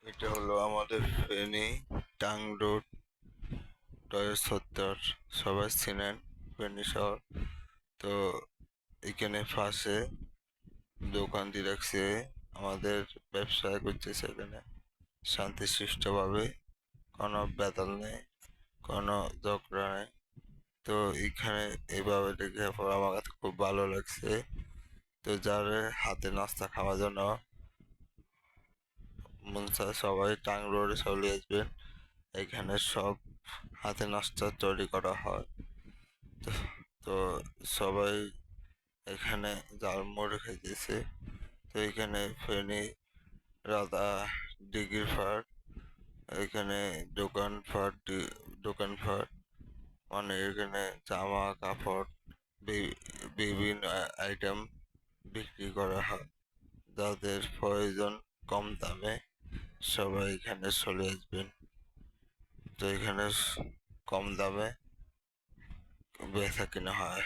এটা হলো আমাদের ফেনী টাং রোড টয়েস সত্তর, সবাই চেনেন ফেনী শহর। তো এখানে পাশে দোকান দিয়ে রাখছে, আমাদের ব্যবসা করতেছে এখানে শান্তিশিষ্টভাবে, কোনো বেতাল নেই, কোনো ঝগড়া নেই। তো এখানে এইভাবে দেখে পর আমার কাছে খুব ভালো লাগছে। তো যার হাতে নাস্তা খাওয়ার জন্য মন চায় সবাই টাং রোডে চলে আসবেন। এখানে সব হাতে নাস্তা তৈরি করা হয়। তো তো সবাই এখানে জালমুড়ি খাইতেছে। তো এখানে ফেনী রাধা ডিগ্রি ফাট, এখানে দোকানপাট মানে এখানে জামা কাপড় বিভিন্ন আইটেম বিক্রি করা হয়। যাদের প্রয়োজন কম দামে সবাই এখানে চলে আসবেন। তো এখানে কম দামে বেচা কিনা হয়।